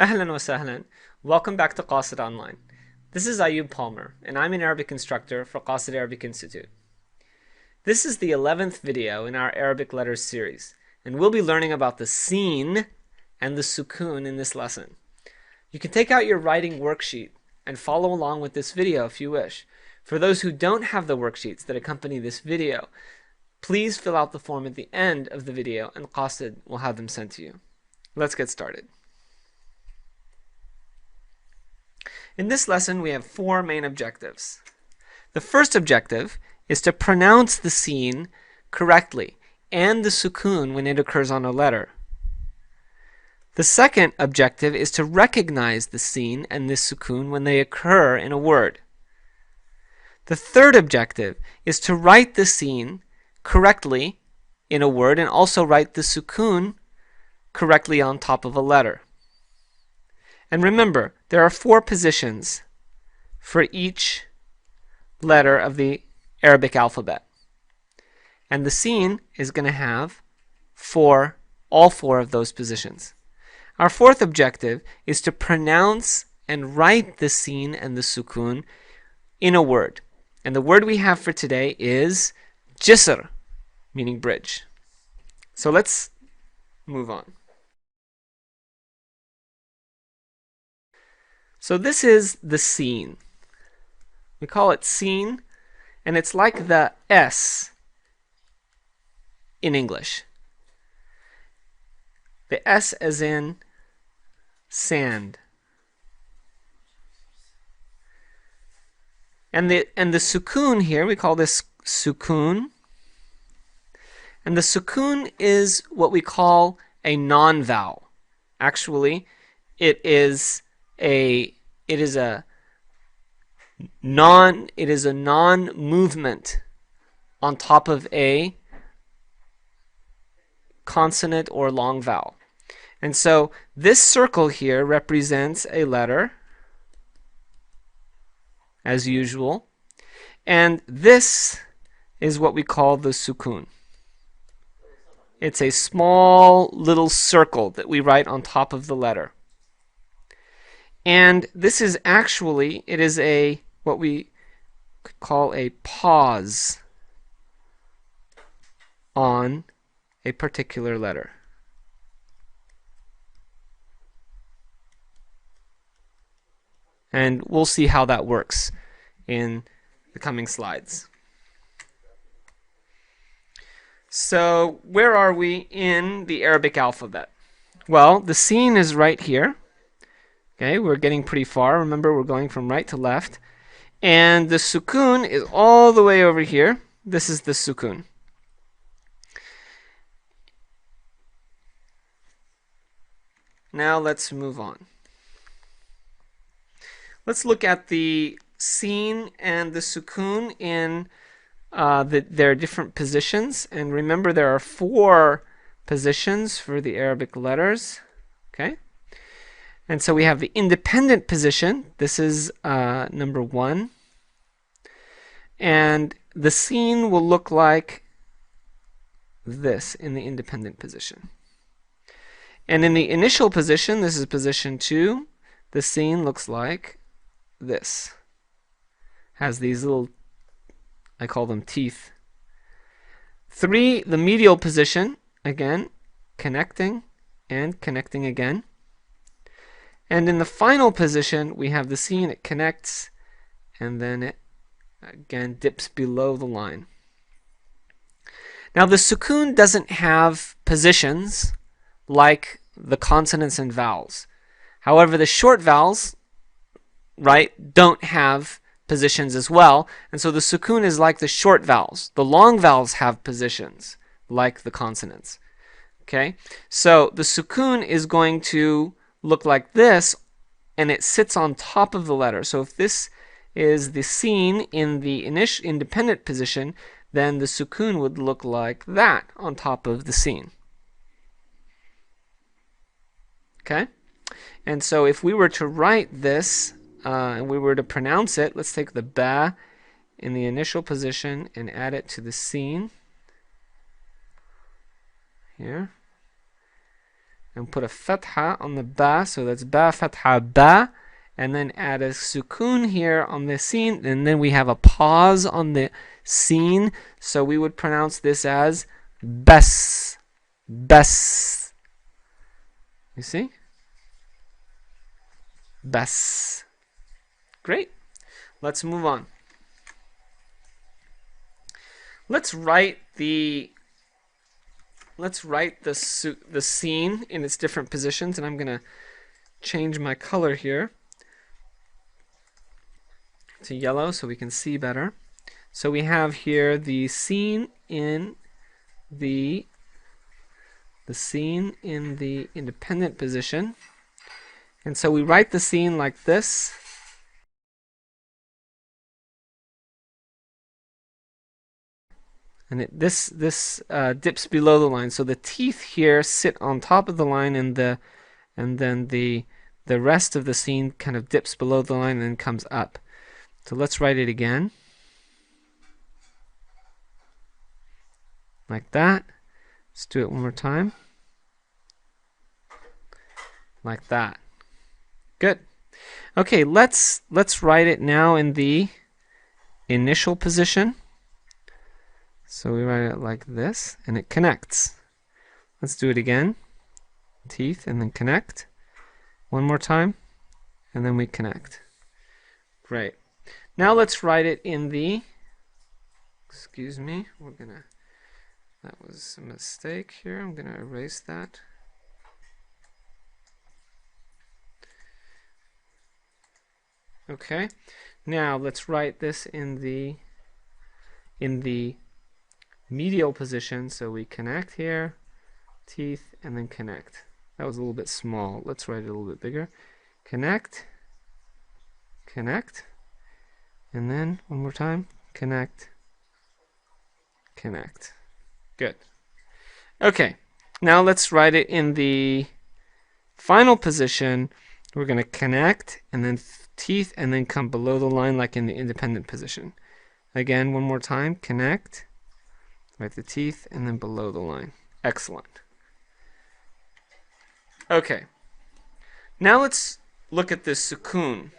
Ahlan wa sahlan. Welcome back to Qasid Online. This is Ayub Palmer, and I'm an Arabic instructor for Qasid Arabic Institute. This is the 11th video in our Arabic letters series, and we'll be learning about the Seen and the Sukun in this lesson. You can take out your writing worksheet and follow along with this video if you wish. For those who don't have the worksheets that accompany this video, please fill out the form at the end of the video and Qasid will have them sent to you. Let's get started. In this lesson, we have four main objectives. The first objective is to pronounce the seen correctly and the sukun when it occurs on a letter. The second objective is to recognize the seen and the sukun when they occur in a word. The third objective is to write the seen correctly in a word and also write the sukun correctly on top of a letter. And remember, there are four positions for each letter of the Arabic alphabet. And the seen is going to have all four of those positions. Our fourth objective is to pronounce and write the seen and the sukun in a word. And the word we have for today is jisr, meaning bridge. So let's move on. So this is the seen. We call it seen, and it's like the S in English. The S as in sand. And the sukun here, we call this sukun. And the sukun is what we call a non-vowel. Actually, it is a non-movement on top of a consonant or long vowel. And so this circle here represents a letter, as usual, and this is what we call the sukun. It's a small little circle that we write on top of the letter. And this is actually, it is what we could call a pause on a particular letter. And we'll see how that works in the coming slides. So where are we in the Arabic alphabet? Well, the seen is right here. Okay, we're getting pretty far. Remember, we're going from right to left. And the sukun is all the way over here. This is the sukun. Now let's move on. Let's look at the seen and the sukun in their different positions. And remember, there are four positions for the Arabic letters. Okay. And so we have the independent position. This is number 1. And the seen will look like this in the independent position. And in the initial position, this is position 2, the seen looks like this. Has these little, I call them teeth. 3, the medial position, again, connecting and connecting again. And in the final position, we have the seen, it connects, and then it again dips below the line. Now the sukun doesn't have positions like the consonants and vowels. However, the short vowels, right, don't have positions as well, and so the sukun is like the short vowels. The long vowels have positions like the consonants. Okay, so the sukun is going to look like this, and it sits on top of the letter. So if this is the seen in the independent position, then the sukun would look like that on top of the seen. Okay? And so if we were to write this, and we were to pronounce it, let's take the ba in the initial position and add it to the seen. Here. and put a fatha on the ba, so that's ba fatha ba, and then add a sukun here on the seen, and then we have a pause on the seen, so we would pronounce this as bas, bas. You see? Bas. Great. Let's move on. Let's write the seen in its different positions, and I'm going to change my color here to yellow so we can see better. So we have here the seen in the seen in the independent position, and so we write the seen like this. And this dips below the line, so the teeth here sit on top of the line, and then the rest of the seen kind of dips below the line and then comes up. So let's write it again, like that. Let's do it one more time, like that. Good. Okay, let's write it now in the initial position. So we write it like this, and it connects. Let's do it again. Teeth, and then connect. One more time, and then we connect. Great. Now let's write it in the, excuse me, that was a mistake here. I'm gonna erase that. Okay. Now let's write this in the medial position, so we connect here, teeth, and then connect. That was a little bit small. Let's write it a little bit bigger. Connect, connect, and then one more time, connect, connect. Good. Okay, now let's write it in the final position. We're going to connect, and then teeth, and then come below the line like in the independent position. Again, one more time, connect, write the teeth, and then below the line. Excellent. Okay. Now let's look at the sukun.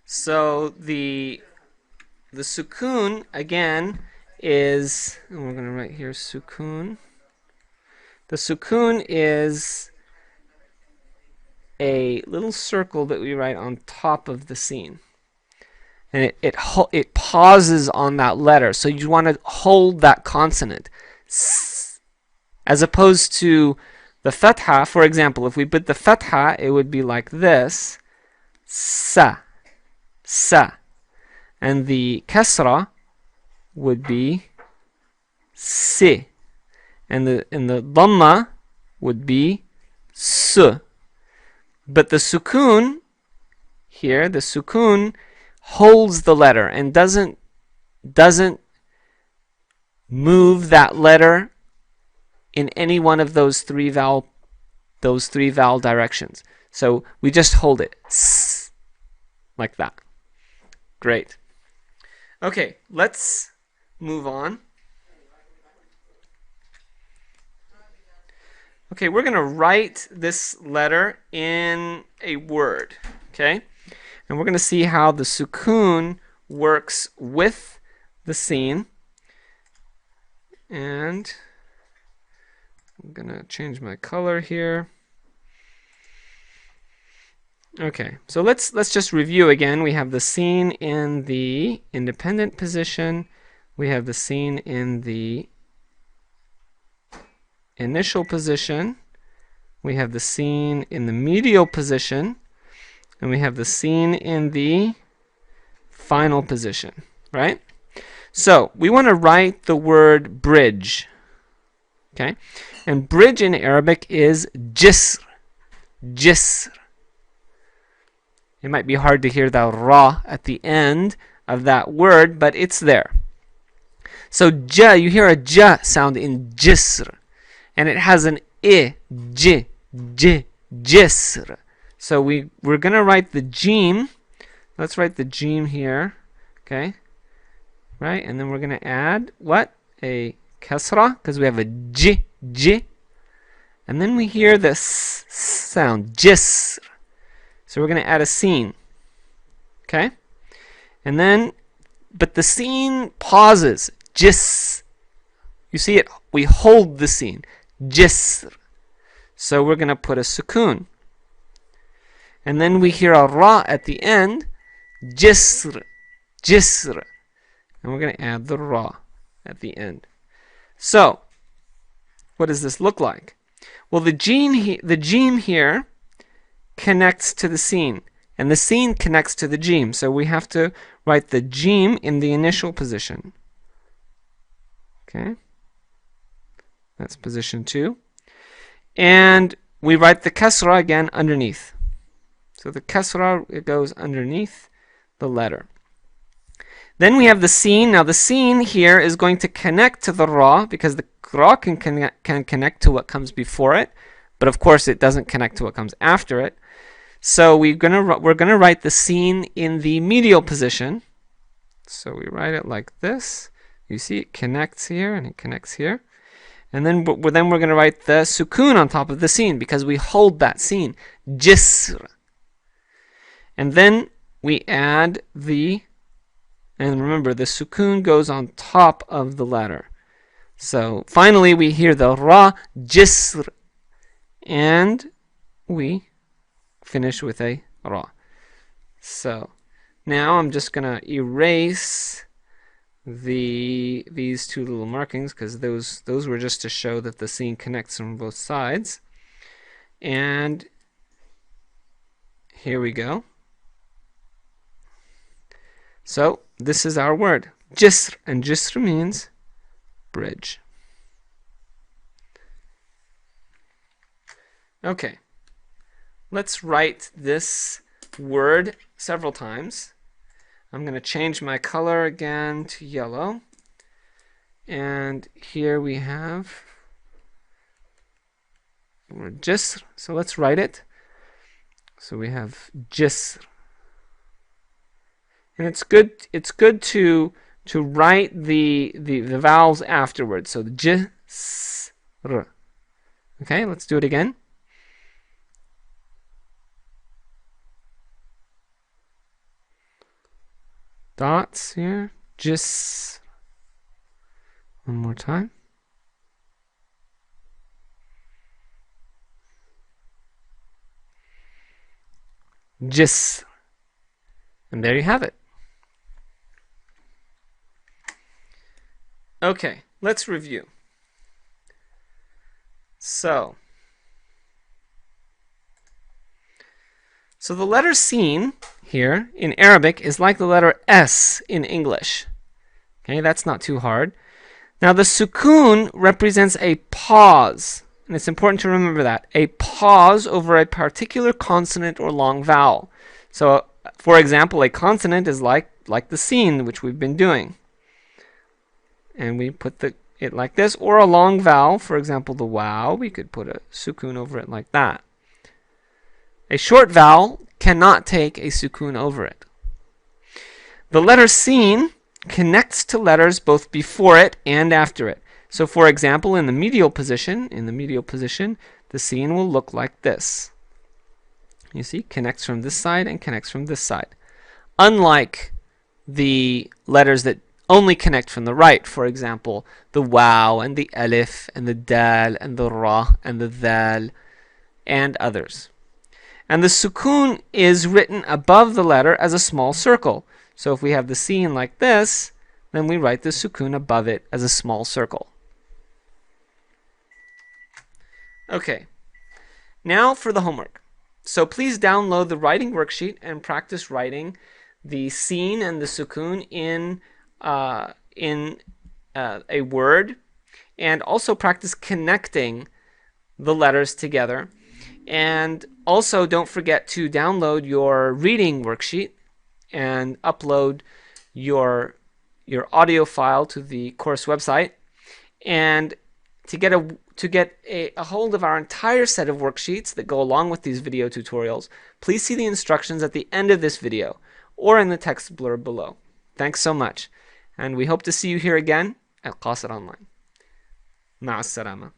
So the sukun, again, is, and we're going to write here sukun. The sukun is a little circle that we write on top of the seen. And it pauses on that letter. So you want to hold that consonant. As opposed to the fatha, for example, if we put the fatha, it would be like this. Sa. Sa. And the kasra would be si. And the dhamma would be su. But the sukun here, the sukun holds the letter and doesn't move that letter in any one of those three vowel directions. So we just hold it like that. Great. Okay, let's move on. Okay, we're going to write this letter in a word. Okay? And we're going to see how the sukun works with the seen. And I'm going to change my color here. Okay, so let's just review again. We have the seen in the independent position. We have the seen in the initial position. We have the seen in the medial position. And we have the seen in the final position, right? So we want to write the word bridge. Okay? And bridge in Arabic is jisr. Jisr. It might be hard to hear the ra at the end of that word, but it's there. So ja, you hear a ja sound in jisr. And it has an I, j, j, jisr. So we're going to write the jim. Let's write the jim here. Okay? Right? And then we're going to add what? A kasra, because we have a j, j. And then we hear this sound, jisr. So we're going to add a seen. Okay? And then, but the seen pauses. Jis. You see it? We hold the seen. Jisr. So we're going to put a sukun. And then we hear a ra at the end. Jisr. Jisr. And we're going to add the ra at the end. So, what does this look like? Well, the jeem here connects to the seen, and the seen connects to the jeem. So we have to write the jeem in the initial position. Okay, that's position 2. And we write the kasra again underneath. So the kasra, it goes underneath the letter. Then we have the seen. Now the seen here is going to connect to the ra, because the ra can connect to what comes before it, but of course it doesn't connect to what comes after it. So we're gonna write the seen in the medial position. So we write it like this. You see it connects here and it connects here. And then we're going to write the sukun on top of the seen because we hold that seen. Jisr. And then we add the, and remember the sukun goes on top of the letter. So finally we hear the ra, jisr. And we finish with a ra. So now I'm just going to erase these two little markings because those were just to show that the seen connects from both sides. And here we go. So this is our word, jisr, and jisr means bridge. Okay, let's write this word several times. I'm going to change my color again to yellow. And here we have the word jisr. So let's write it. So we have jisr. And it's good to write the vowels afterwards. So the jisr. Okay, let's do it again. Dots here. Jis. One more time. Jis. And there you have it. Okay, let's review. So the letter seen here in Arabic is like the letter S in English. Okay, that's not too hard. Now the sukun represents a pause, and it's important to remember that. A pause over a particular consonant or long vowel. So, for example, a consonant is like the seen, which we've been doing. And we put it like this, or a long vowel, for example, the wow, we could put a sukun over it like that. A short vowel cannot take a sukun over it. The letter seen connects to letters both before it and after it. So for example, in the medial position, the seen will look like this. You see, connects from this side and connects from this side. Unlike the letters that only connect from the right, for example, the wow and the alif and the dal and the ra and the dhal and others. And the sukun is written above the letter as a small circle. So if we have the seen like this, then we write the sukun above it as a small circle. Okay, now for the homework. So please download the writing worksheet and practice writing the seen and the sukun in a word, and also practice connecting the letters together. And also don't forget to download your reading worksheet and upload your audio file to the course website. And to get a hold of our entire set of worksheets that go along with these video tutorials, please see the instructions at the end of this video or in the text blurb below. Thanks so much, and we hope to see you here again at Qasr Online. مع السلامة.